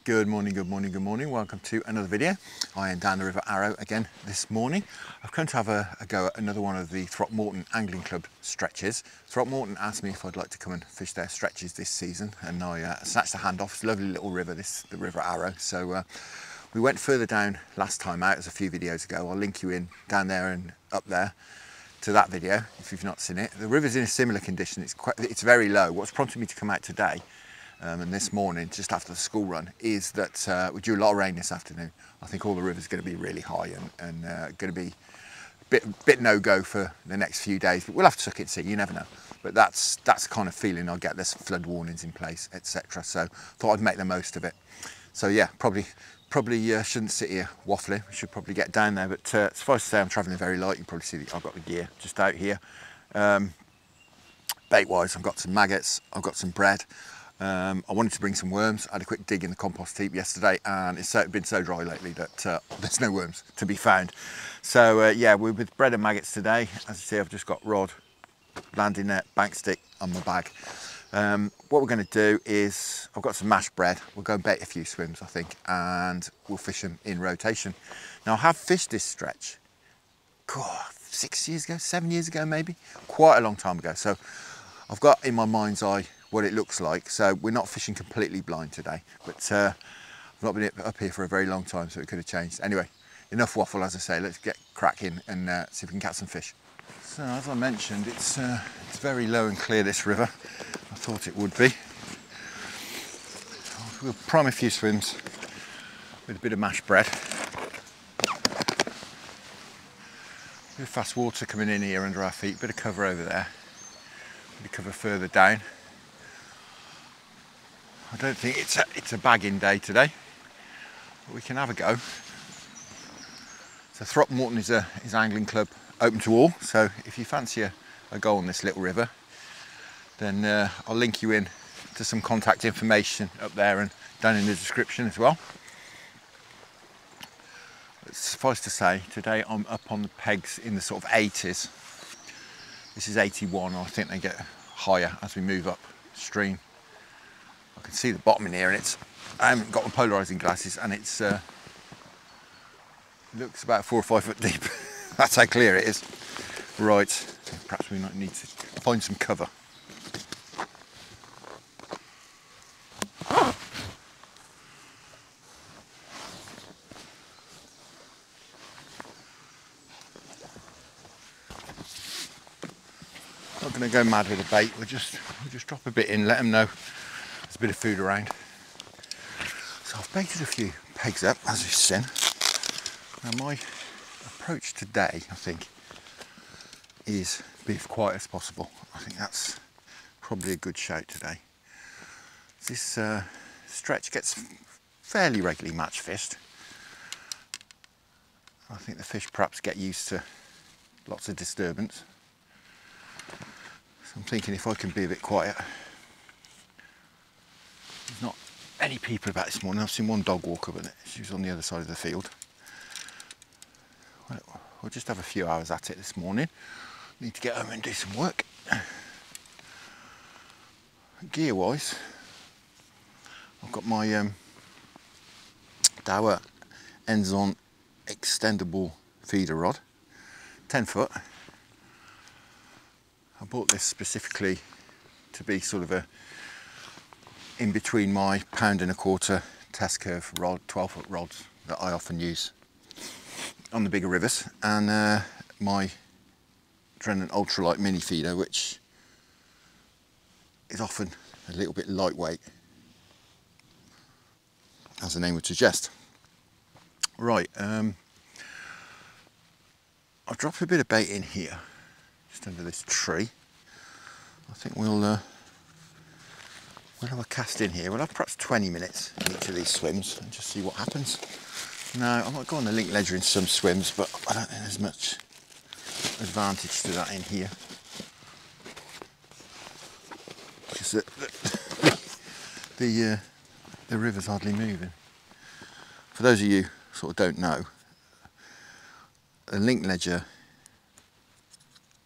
Good morning, good morning, good morning. Welcome to another video. I am down the River Arrow again this morning. I've come to have a go at another one of the Throckmorton Angling Club stretches. Throckmorton asked me if I'd like to come and fish their stretches this season, and I snatched the hand off. It's a lovely little river, the River Arrow. So we went further down last time out, as a few videos ago. I'll link you in down there and up there to that video if you've not seen it. The river's in a similar condition. It's very low. What's prompted me to come out today and this morning, just after the school run, is that we do a lot of rain this afternoon. I think all the river's going to be really high and going to be a bit no-go for the next few days, but we'll have to suck it and see, you never know. But that's the kind of feeling I get. There's flood warnings in place, etc. So thought I'd make the most of it. So yeah, probably shouldn't sit here waffling. We should probably get down there, but suffice to say, I'm travelling very light. You can probably see that I've got the gear just out here. Bait-wise, I've got some maggots, I've got some bread. I wanted to bring some worms. I had a quick dig in the compost heap yesterday, and it's been so dry lately that there's no worms to be found. So yeah, we're with bread and maggots today. As you see, I've just got rod, landing net, bank stick on my bag. What we're going to do is, I've got some mashed bread. We'll go and bait a few swims, I think, and we'll fish them in rotation. Now, I have fished this stretch, God, 6 years ago, 7 years ago maybe, quite a long time ago. So I've got in my mind's eye what it looks like. So we're not fishing completely blind today, but I've not been up here for a very long time, so it could have changed. Anyway, enough waffle, as I say. Let's get cracking and see if we can catch some fish. So as I mentioned, it's very low and clear, this river. I thought it would be. We'll prime a few swims with a bit of mashed bread. Bit of fast water coming in here under our feet, bit of cover over there, bit of cover further down. I don't think it's a bagging day today, but we can have a go. So Throckmorton is angling club, open to all. So if you fancy a go on this little river, then I'll link you in to some contact information up there and down in the description as well. But suffice to say, today I'm up on the pegs in the sort of 80s. This is 81. I think they get higher as we move upstream. I can see the bottom in here, and I haven't got my polarising glasses, and it looks about 4 or 5 foot deep. That's how clear it is. Right, perhaps we might need to find some cover. Not going to go mad with the bait. We'll just drop a bit in, let them know there's a bit of food around. So I've baited a few pegs up, as you've seen. Now my approach today, I think, is be as quiet as possible. I think that's probably a good shout today. This stretch gets fairly regularly match fished. I think the fish perhaps get used to lots of disturbance. So I'm thinking if I can be a bit quiet. There's not any people about this morning. I've seen one dog walk up, and she was on the other side of the field. We'll just have a few hours at it this morning. Need to get home and do some work. Gear wise, I've got my Dower ends-on extendable feeder rod, 10 foot. I bought this specifically to be sort of in between my £1.25 test curve rod, 12-foot rods that I often use on the bigger rivers, and my Drennan ultralight mini feeder, which is often a little bit lightweight, as the name would suggest. Right, I've dropped a bit of bait in here, just under this tree. I think we'll have a cast in here. We'll have perhaps 20 minutes in each of these swims and just see what happens. Now, I might go on the link ledger in some swims, but I don't think there's much advantage to that in here. Because the river's hardly moving. For those of you who sort of don't know, a link ledger,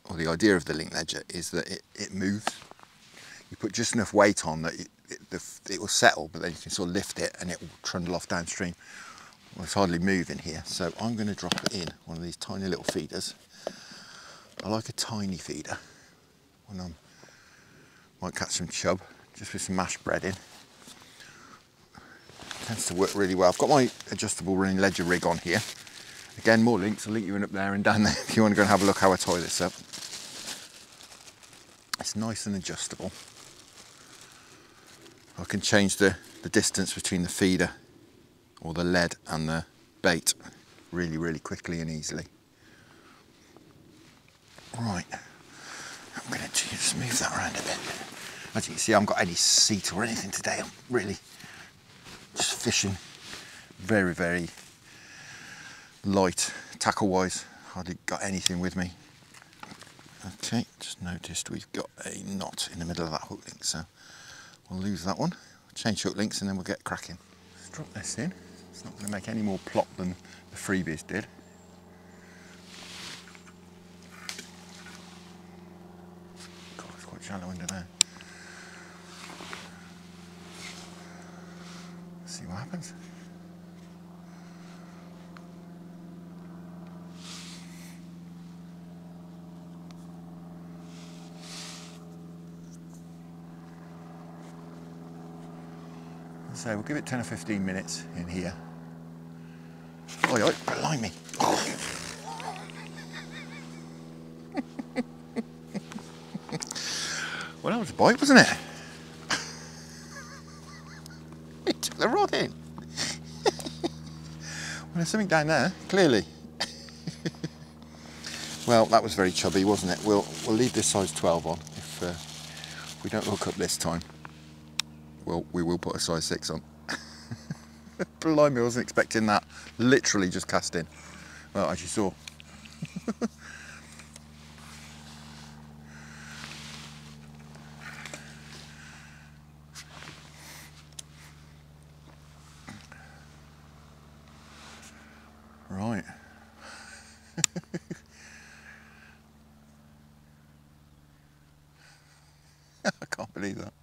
or the idea of the link ledger, is that it moves. You put just enough weight on that it will settle, but then you can sort of lift it and it will trundle off downstream. Well, it's hardly moving here, so I'm going to drop it in one of these tiny little feeders. I like a tiny feeder when I might catch some chub, just with some mashed bread in. Tends to work really well. I've got my adjustable running ledger rig on here. Again, more links, I'll link you in up there and down there if you want to go and have a look how I tie this up. It's nice and adjustable. I can change the distance between the feeder or the lead and the bait really, really quickly and easily. Right, I'm going to just move that around a bit. As you can see, I haven't got any seat or anything today. I'm really just fishing very, very light, tackle-wise. Hardly got anything with me. Okay, just noticed we've got a knot in the middle of that hook link, so we'll lose that one. Change hook links and then we'll get cracking. Let's drop this in. It's not going to make any more plop than the freebies did. God, it's quite shallow under there. See what happens. So we'll give it 10 or 15 minutes in here. Oi, oi, blimey. Oh. Well, that was a bite, wasn't it? It took the rod in. Well, there's something down there, clearly. Well, that was very chubby, wasn't it? We'll leave this size 12 on. If we don't look up this time, well, we will put a size 6 on. Blimey, I wasn't expecting that. Literally just cast in. Well, as you saw. Right. I can't believe that.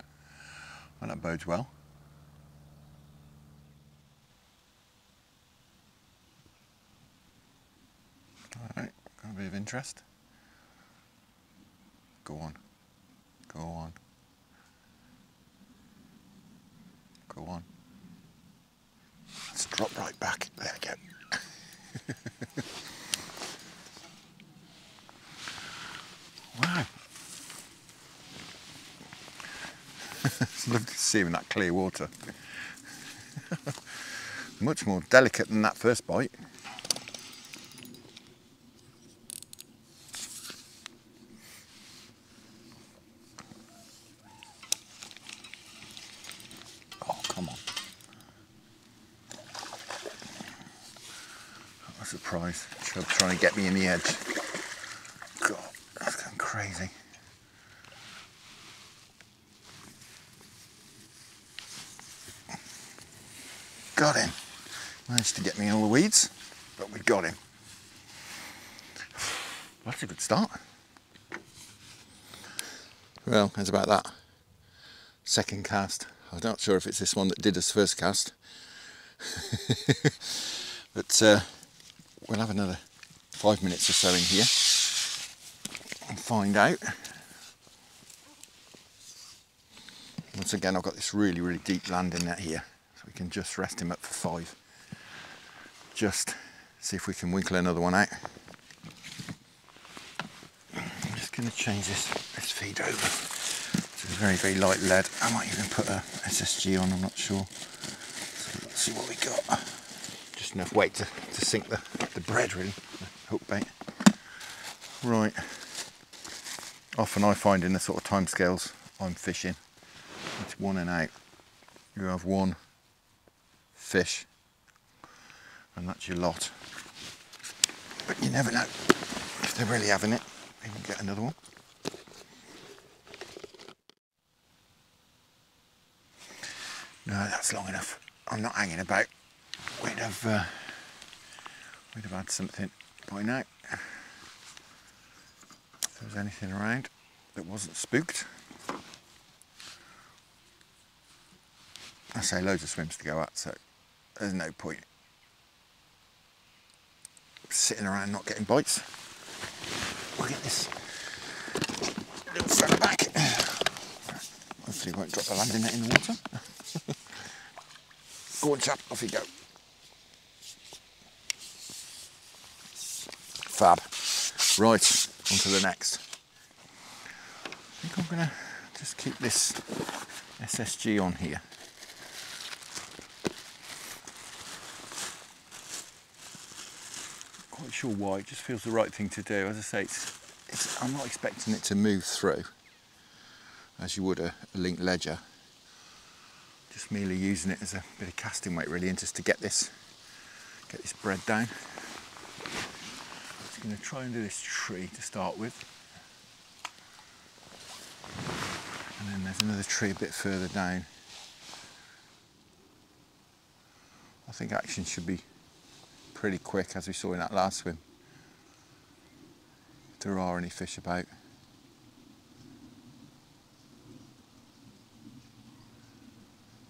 Well, that bodes well. Alright, got a bit of interest. Go on. Go on. Go on. Let's drop right back. There we go. Wow. It's lovely to see him in that clear water. Much more delicate than that first bite. Oh, come on. What a surprise. Chub trying to get me in the edge. God, that's going crazy. Got him. Managed to get me in all the weeds, but we got him. That's a good start. Well, how's about that? Second cast. I'm not sure if it's this one that did us first cast. But we'll have another 5 minutes or so in here and find out. Once again, I've got this really, really deep landing net here, so we can just rest him up for 5. Just see if we can winkle another one out. I'm just going to change this feed over to a very, very light lead. I might even put a SSG on, I'm not sure. So let's see what we got. Just enough weight to sink the bread, really, the hook bait. Right. Often I find in the sort of time scales I'm fishing, it's one and out. You have one fish and that's your lot. But you never know if they're really having it. You can get another one. No, that's long enough. I'm not hanging about. We'd have had something by now. If there was anything around that wasn't spooked. I say loads of swims to go at, so there's no point sitting around not getting bites. We'll get this little fella back. Hopefully he won't drop the landing net in the water. Go on chap, off you go. Fab. Right, on to the next. I think I'm going to just keep this SSG on here. Quite sure why, it just feels the right thing to do. As I say, I'm not expecting it to move through as you would a linked ledger. Just merely using it as a bit of casting weight really, and just to get this bread down. I'm going to try and do this tree to start with. And then there's another tree a bit further down. I think action should be pretty quick, as we saw in that last swim, if there are any fish about.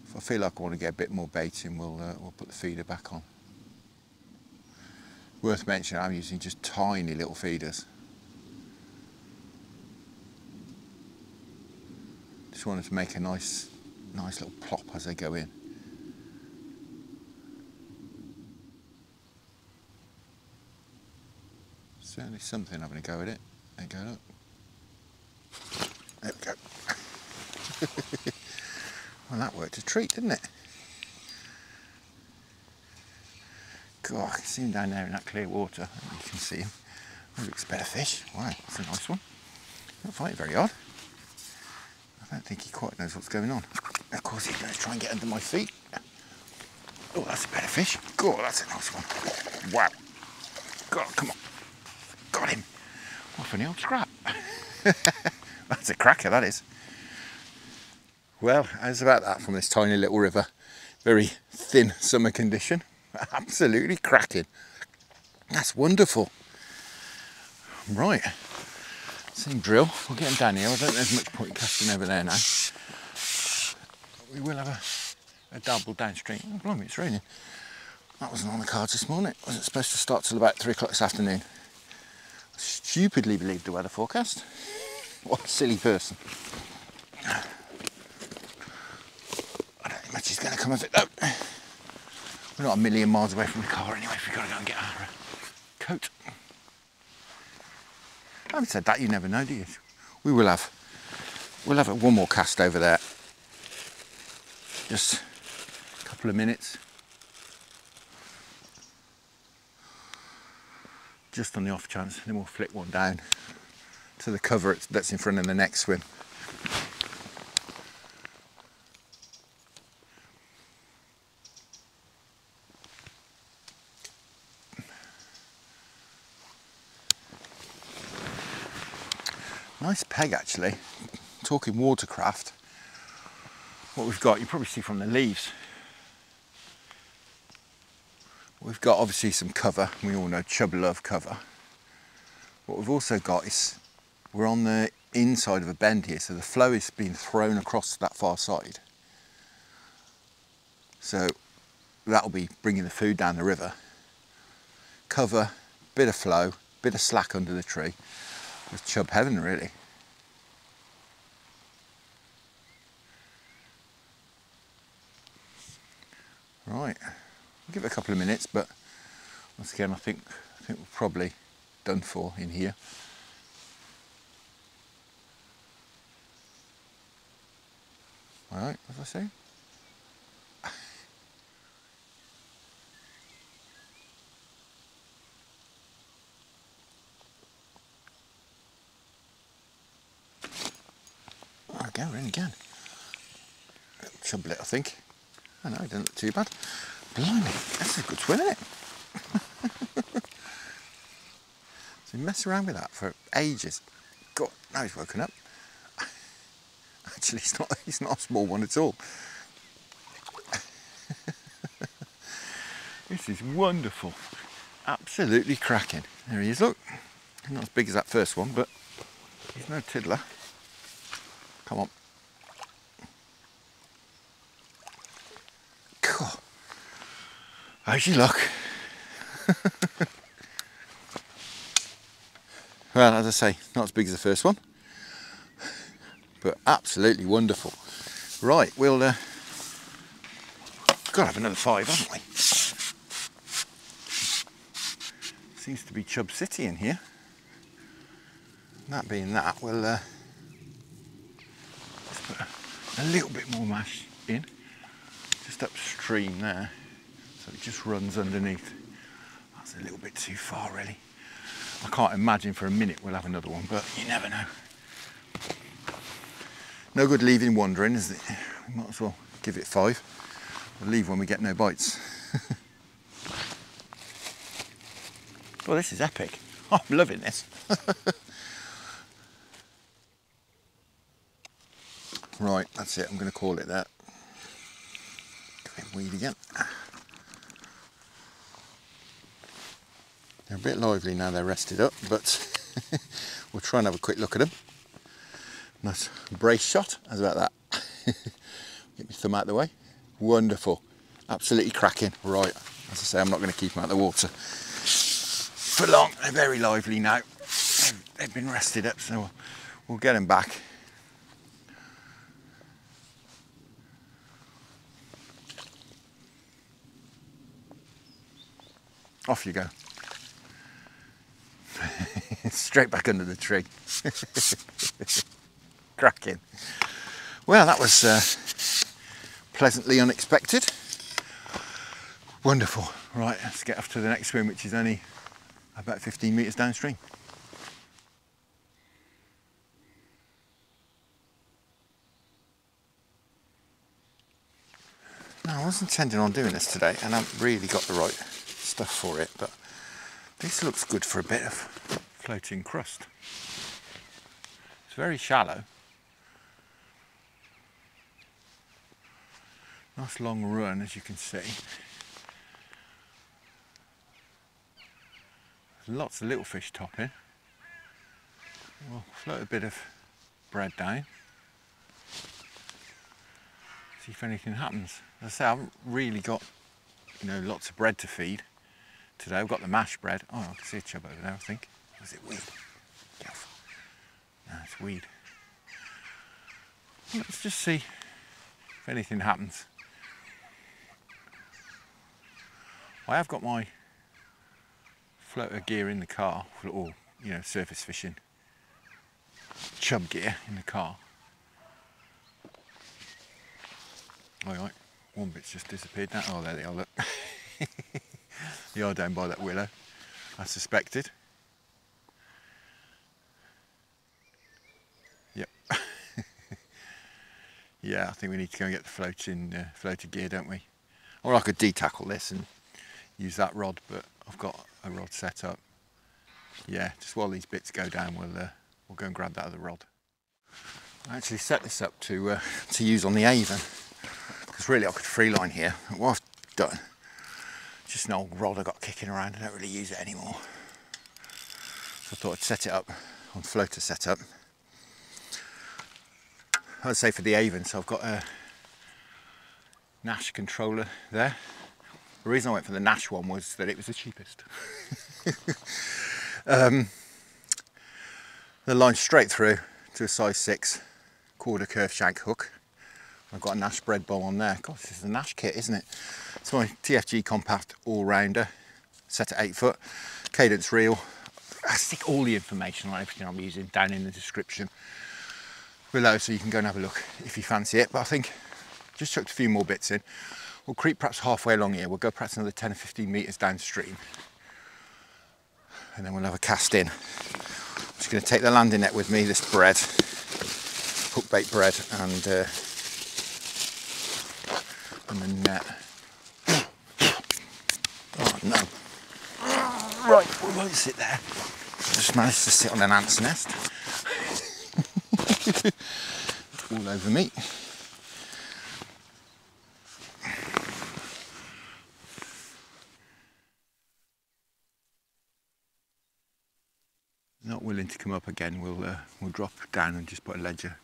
If I feel like I want to get a bit more bait in, we'll put the feeder back on. Worth mentioning, I'm using just tiny little feeders. Just wanted to make a nice little plop as they go in. Certainly something having a go at it. There you go, look. There we go. Well, that worked a treat, didn't it? God, I can see him down there in that clear water. You can see him. Oh, looks better fish. Wow, that's a nice one. Not fighting very hard. I don't think he quite knows what's going on. Of course, he's going to try and get under my feet. Oh, that's a better fish. God, that's a nice one. Wow. God, come on. Got him. Off an old scrap. That's a cracker, that is. Well, how's about that from this tiny little river? Very thin summer condition. Absolutely cracking. That's wonderful. Right. Same drill. We'll get him down here. I don't think there's much point casting over there now. We will have a double downstream. Oh, blimey, it's raining. That wasn't on the cards this morning. It wasn't supposed to start till about 3 o'clock this afternoon. I stupidly believed the weather forecast. What a silly person. I don't think much is going to come of it though. We're not a million miles away from the car anyway, if we've got to go and get our coat. Having said that, you never know, do you? We'll have one more cast over there. Just a couple of minutes. Just on the off chance, then we'll flick one down to the cover that's in front of the next swim. Nice peg actually. Talking watercraft, what we've got, you probably see from the leaves. We've got obviously some cover, we all know chub love cover. What we've also got is, we're on the inside of a bend here, so the flow is being thrown across that far side. So that'll be bringing the food down the river. Cover, bit of flow, bit of slack under the tree. It's chub heaven really. Right, we'll give it a couple of minutes, but once again I think we're probably done for in here. Alright, as I say. There we go, we're in again. Chublet, I think. I know, it doesn't look too bad. Blimey, that's a good swim, isn't it? So mess around with that for ages. God, now he's woken up. Actually, he's not a small one at all. This is wonderful. Absolutely cracking. There he is, look. Not as big as that first one, but he's no tiddler. Come on. How's your luck? Well, as I say, not as big as the first one, but absolutely wonderful. Right, we'll gotta have another 5, haven't we? Seems to be Chub City in here. That being that, we'll just put a little bit more mash in, just upstream there, so it just runs underneath. That's a little bit too far, really. I can't imagine for a minute we'll have another one, but you never know. No good leaving wandering, is it? We might as well give it 5. We'll leave when we get no bites. Well, this is epic. I'm loving this. Right, that's it. I'm going to call it that. Give it weed again. They're a bit lively now they're rested up, but we'll try and have a quick look at them. Nice brace shot. How's about that? Get my thumb out of the way. Wonderful. Absolutely cracking. Right, as I say, I'm not going to keep them out of the water for long. They're very lively now. They've been rested up, so we'll get them back. Off you go. Straight back under the tree. Cracking. Well, that was pleasantly unexpected. Wonderful. Right, let's get off to the next swim, which is only about 15 metres downstream. Now, I was intending on doing this today, and I haven't really got the right stuff for it, but this looks good for a bit of floating crust. It's very shallow. Nice long run, as you can see. There's lots of little fish topping. We'll float a bit of bread down. See if anything happens. As I say, I haven't really got, lots of bread to feed today. I've got the mashed bread. Oh, I can see a chub over there, I think. Was it weed? Careful. No, it's weed. Let's just see if anything happens. I have got my floater gear in the car, or surface fishing chub gear in the car. Alright, one bit's just disappeared now. Oh, there they are, look. They are down by that willow, I suspected. Yep. Yeah, I think we need to go and get the floater gear, don't we? Or I could de-tackle this and use that rod, but I've got a rod set up. Yeah, just while these bits go down, we'll go and grab that other rod. I actually set this up to use on the Avon, because really I could freeline here. What I've done, just an old rod I got kicking around. I don't really use it anymore, so I thought I'd set it up on floater setup. I'd say for the Avon, so I've got a Nash controller there. The reason I went for the Nash one was that it was the cheapest. The line straight through to a size 6 quarter curve shank hook. I've got a Nash bread bowl on there. God, this is a Nash kit, isn't it? It's my TFG compact all-rounder, set at 8 foot, cadence reel. I stick all the information on everything I'm using down in the description below, so you can go and have a look if you fancy it. But I think just chucked a few more bits in. We'll creep perhaps halfway along here. We'll go perhaps another 10 or 15 metres downstream, and then we'll have a cast in. I'm just going to take the landing net with me, this bread, hook bait bread, and the net. Oh no! Right, we won't sit there. I just managed to sit on an ant's nest. All over me. Not willing to come up again, we'll drop down and just put a ledger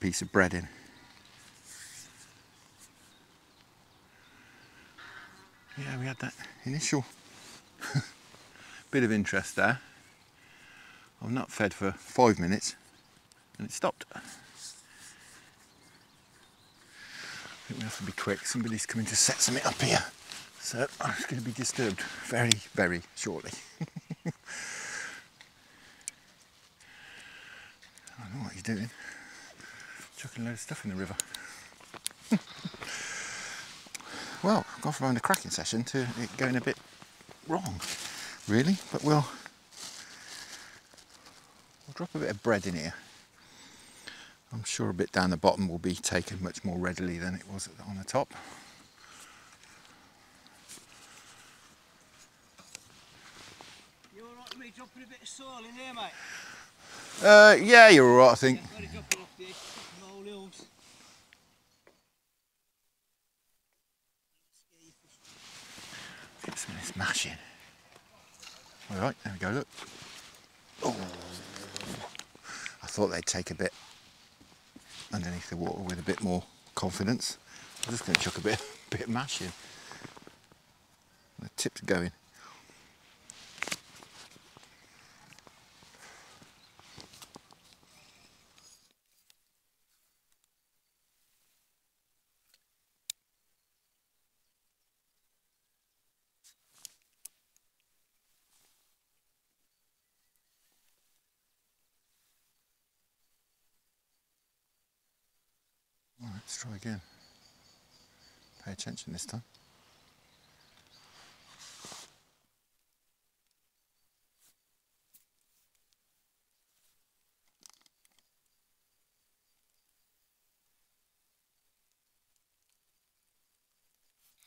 piece of bread in. Yeah, we had that initial bit of interest there. I've not fed for 5 minutes and it stopped. I think we have to be quick. Somebody's coming to set something up here, so I'm going to be disturbed very, very shortly. I don't know what he's doing. Chucking a load of stuff in the river. Well, I've gone from having a cracking session to it going a bit wrong, really, but we'll drop a bit of bread in here. I'm sure a bit down the bottom will be taken much more readily than it was on the top. You alright with me dropping a bit of soil in there, mate? Yeah, you're alright, I think. Yeah, drop it off this, small hills. Get some of this mash in. Alright, there we go, look. Oh, I thought they'd take a bit underneath the water with a bit more confidence. I'm just going to chuck a bit of mash in. The tip's going. All right, let's try again. Pay attention this time.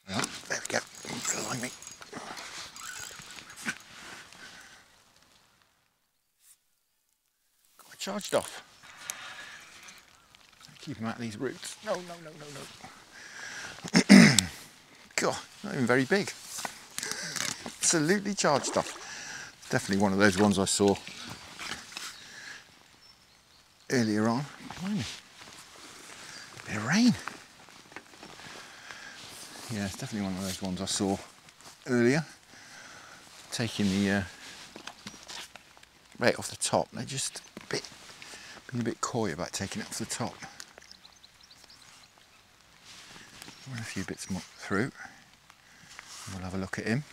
Right, there we go. Blimey. Got it charged off. Keep him out of these roots. No, no, no, no, no. God, not even very big. Absolutely charged off. Definitely one of those ones I saw earlier on. Blimey. Bit of rain. Yeah, it's definitely one of those ones I saw earlier. Taking the right off the top. They're just being a bit coy about taking it off the top. Run a few bits more through. We'll have a look at him.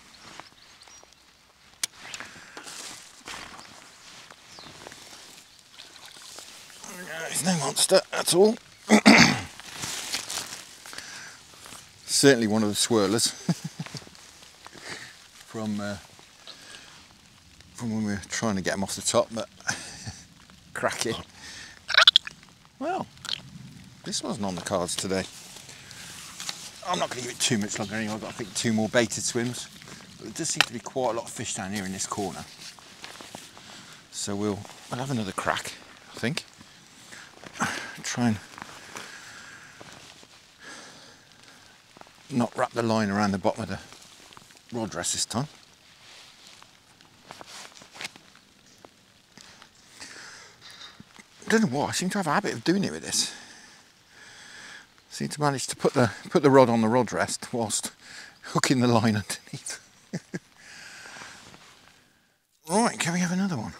He's no monster at all. Certainly one of the swirlers from when we were trying to get him off the top, but cracking. Well, this wasn't on the cards today. I'm not going to give it too much longer anyway. I've got, I think, 2 more baited swims. But there does seem to be quite a lot of fish down here in this corner. So we'll have another crack, I think. Try and not wrap the line around the bottom of the rod rest this time. I don't know why, I seem to have a habit of doing it with this. Seem to manage to put the rod on the rod rest whilst hooking the line underneath. Right, can we have another one?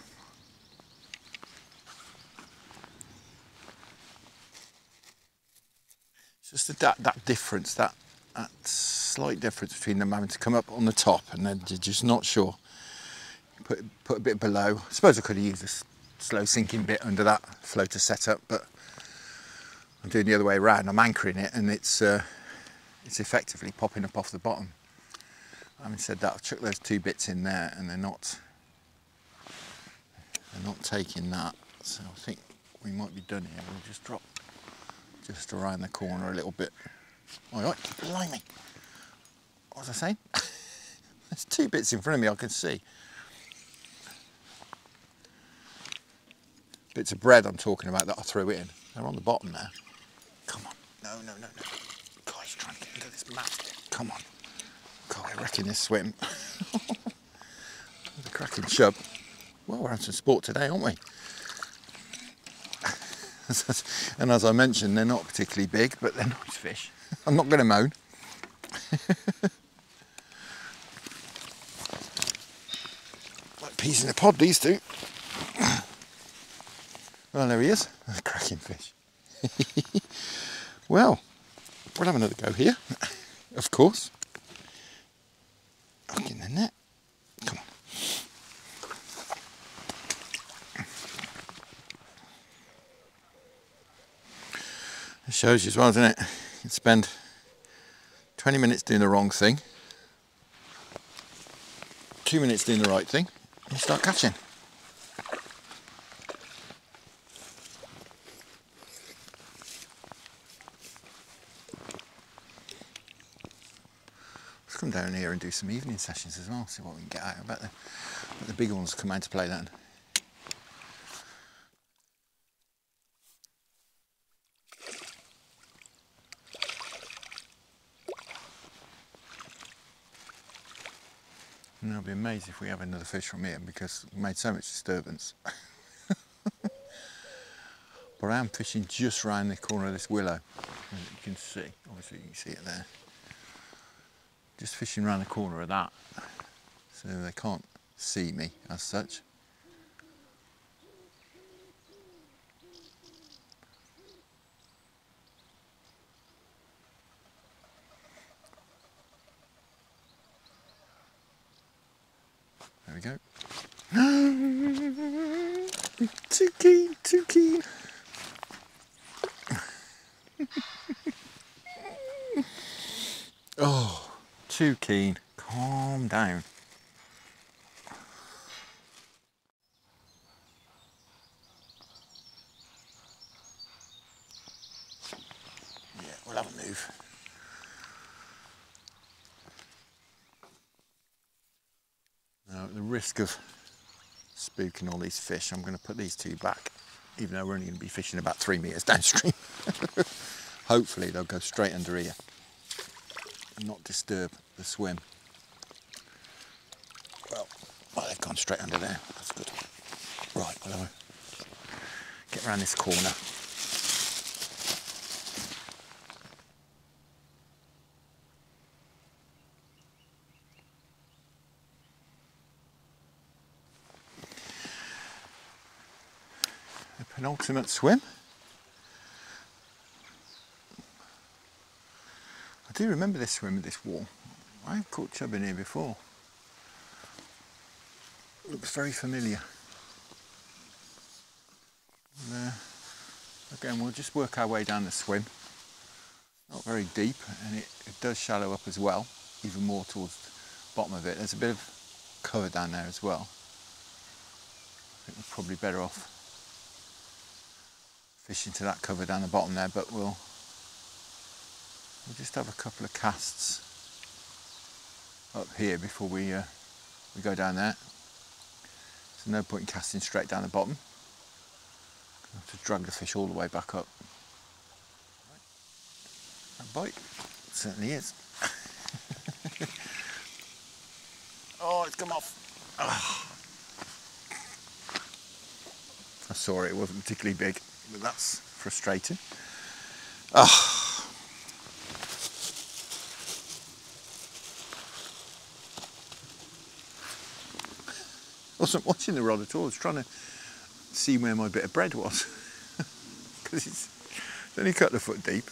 It's just that difference, that slight difference between them having to come up on the top and then you're just not sure. Put a bit below. I suppose I could have used a slow sinking bit under that floater setup, but I'm doing the other way around. I'm anchoring it and it's effectively popping up off the bottom. Having said that, I've chucked those 2 bits in there and they're not taking that. So I think we might be done here. We'll just drop just around the corner a little bit. All right, blimey. What was I saying? There's 2 bits in front of me I can see. Bits of bread I'm talking about that I threw in. They're on the bottom there. Come on. No, no, no, no. God, he's trying to get into this mat. Come on. God, we're wrecking this swim. The cracking chub. Well, we're having some sport today, aren't we? And as I mentioned, they're not particularly big, but they're nice fish. I'm not going to moan. peas in a pod, these two. Well, there he is, a cracking fish. Well, we'll have another go here, of course. Back in the net. Come on. It shows you as well, doesn't it? You can spend 20 minutes doing the wrong thing, 2 minutes doing the right thing, and you start catching. Let's come down here and do some evening sessions as well, see what we can get out. I bet the big ones come out to play then. And I'll be amazed if we have another fish from here because we made so much disturbance. But I am fishing just round the corner of this willow, as you can see. Obviously you can see it there. Just fishing around the corner of that, so they can't see me as such. There we go. Too keen, too keen. Oh, too keen. Calm down. Yeah, we'll have a move. Now, at the risk of spooking all these fish, I'm going to put these two back, even though we're only going to be fishing about 3 metres downstream. Hopefully they'll go straight under here and not disturb the swim. Well, they've gone straight under there. That's good. Right, well, I'll get around this corner. The penultimate swim. I do remember this swim with this wall. I've caught chub in here before. Looks very familiar. And, again, we'll just work our way down the swim. Not very deep, and it does shallow up as well, even more towards the bottom of it. There's a bit of cover down there as well. I think we're probably better off fishing to that cover down the bottom there, but we'll just have a couple of casts up here before we go down there. There's no point in casting straight down the bottom. I have to drag the fish all the way back up. That bite certainly is. Oh, it's come off. Oh. I saw it, it wasn't particularly big, but that's frustrating. Oh. I wasn't watching the rod at all. I was trying to see where my bit of bread was because it's only a couple of foot deep.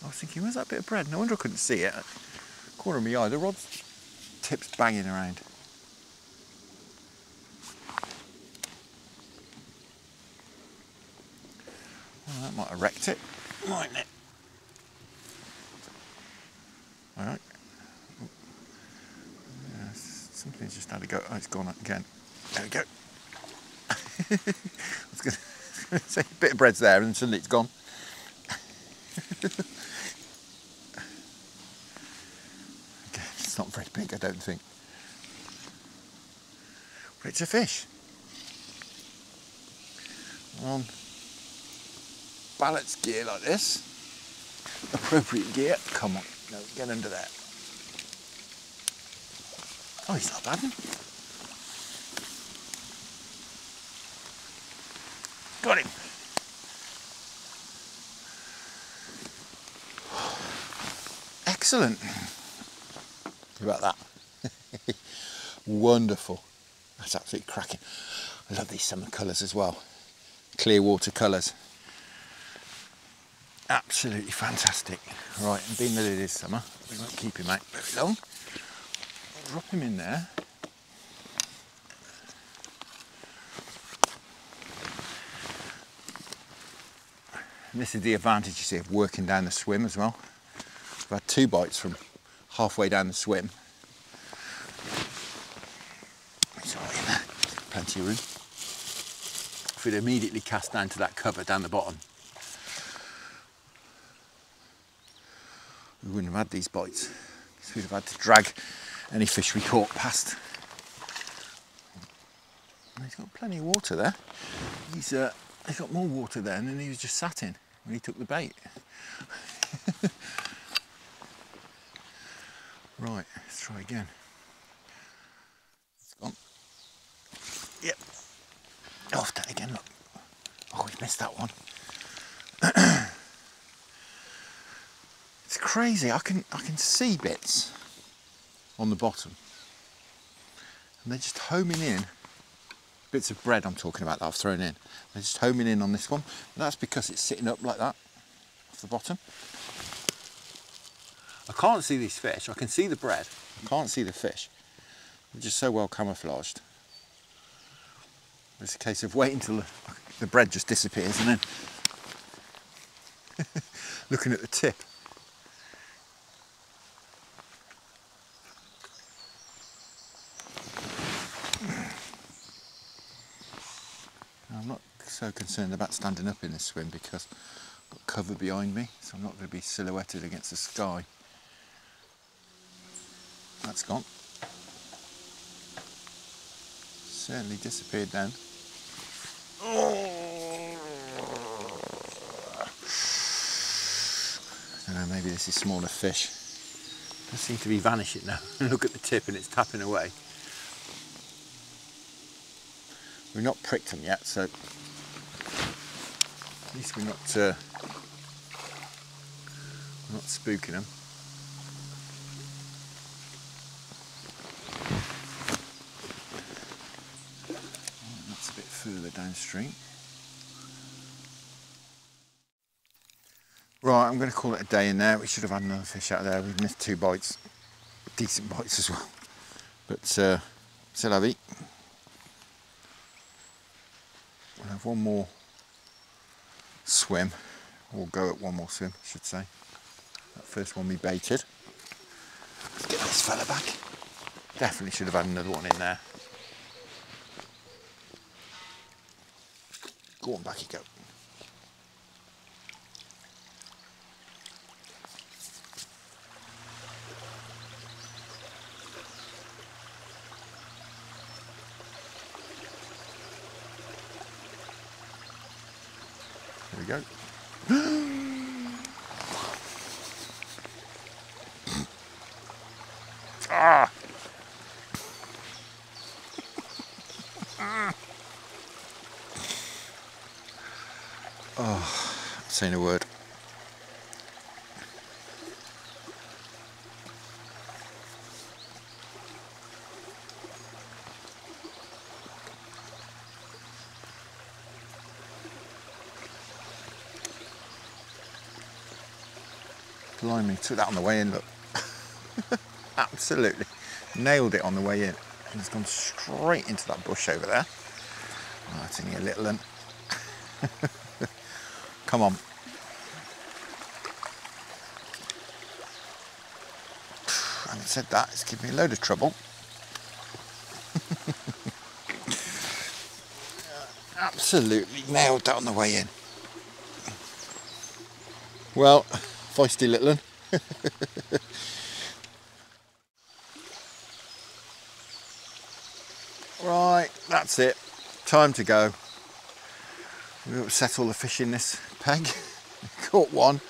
I was thinking, where's that bit of bread? No wonder I couldn't see it. Corner of my eye, the rod's tip's banging around. Well, that might have wrecked it, mightn't it? All right. Yeah, something's just had to go. Oh, it's gone again. There we go. I was going to say a bit of bread's there and suddenly it's gone. Okay, it's not very big, I don't think. But it's a fish. On ballast gear like this, appropriate gear. Come on, no, get under there. Oh, he's not bad. Got him. Excellent. How about that? Wonderful. That's absolutely cracking. I love these summer colours as well. Clear water colours. Absolutely fantastic. Right, and being that it is summer, we won't keep him out very long. I'll drop him in there. And this is the advantage, you see, of working down the swim as well. I've had 2 bites from halfway down the swim. It's all right in there, plenty of room. If we'd immediately cast down to that cover down the bottom, we wouldn't have had these bites. So we'd have had to drag any fish we caught past. And he's got plenty of water there. He's got more water there than he was just sat in when he took the bait. Right, let's try again. It's gone. Yep. Off that again, look. Oh, we missed that one. It's crazy. I can see bits on the bottom, and they're just homing in. Bits of bread I'm talking about that I've thrown in. They're just homing in on this one. And that's because it's sitting up like that off the bottom. I can't see these fish. I can see the bread. I can't see the fish. They're just so well camouflaged. It's a case of waiting until the bread just disappears and then looking at the tip. I'm not so concerned about standing up in this swim because I've got cover behind me, so I'm not going to be silhouetted against the sky. That's gone. Certainly disappeared then. I don't know, maybe this is smaller fish. They seem to be vanishing now. Look at the tip and it's tapping away. We've not pricked them yet, so at least we're not spooking them. That's a bit further downstream. Right, I'm going to call it a day in there. We should have had another fish out there. We've missed 2 bites, decent bites as well. But c'est la vie. We'll have one more swim, or go at one more swim, I should say. That first one we baited. Let's get this fella back. Definitely should have had another one in there. Go on, back you go. There we go. Ah! Oh, saying a word. Blimey, took that on the way in, look. Absolutely nailed it on the way in. And it's gone straight into that bush over there. Oh, that's only a little one. Come on. Having said that, it's given me a load of trouble. Absolutely nailed that on the way in. Well, feisty little one. Right, that's it. Time to go. We've upset all the fish in this peg. Caught one,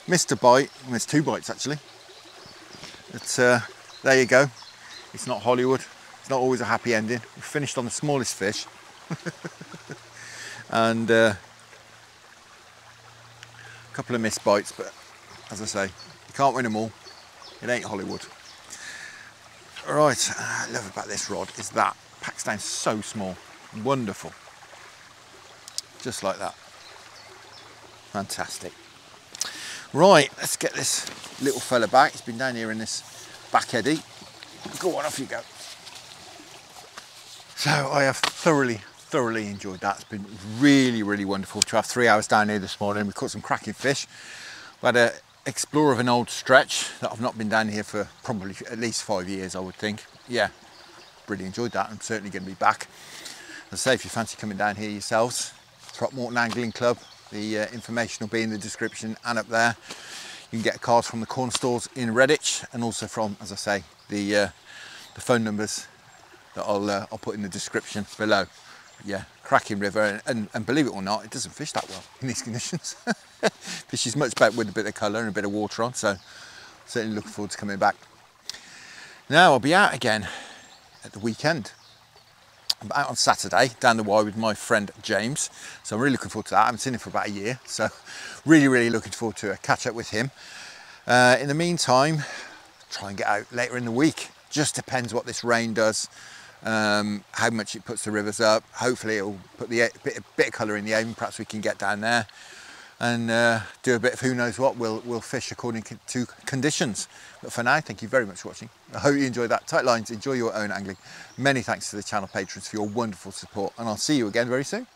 missed a bite. Well, it's 2 bites actually. But there you go. It's not Hollywood. It's not always a happy ending. We finished on the smallest fish. And a couple of missed bites, but as I say, you can't win them all. It ain't Hollywood. Right, what I love about this rod is that packs down so small. Wonderful. Just like that. Fantastic. Right, let's get this little fella back. He's been down here in this back eddy. Go on, off you go. So I have thoroughly enjoyed that. It's been really, really wonderful to have 3 hours down here this morning. We caught some cracking fish. We had an explore of an old stretch that I've not been down here for probably at least 5 years, I would think. Yeah, really enjoyed that. I'm certainly going to be back. As I say, if you fancy coming down here yourselves, Throckmorton Angling Club, the information will be in the description and up there. You can get cards from the corner stores in Redditch, and also from, as I say, the phone numbers that I'll put in the description below. Yeah, cracking river, and believe it or not, it doesn't fish that well in these conditions. Fishes much better with a bit of colour and a bit of water on, so certainly looking forward to coming back. Now I'll be out again at the weekend. I'm out on Saturday down the Y with my friend James, so I'm really looking forward to that. I haven't seen him for about a year, so really looking forward to a catch up with him. In the meantime, try and get out later in the week. Just depends what this rain does, how much it puts the rivers up. Hopefully it'll put the bit of colour in the Avon. Perhaps we can get down there and do a bit of who knows what. We'll fish according to conditions. But for now, thank you very much for watching. I hope you enjoyed that. Tight lines, enjoy your own angling. Many thanks to the channel patrons for your wonderful support, and I'll see you again very soon.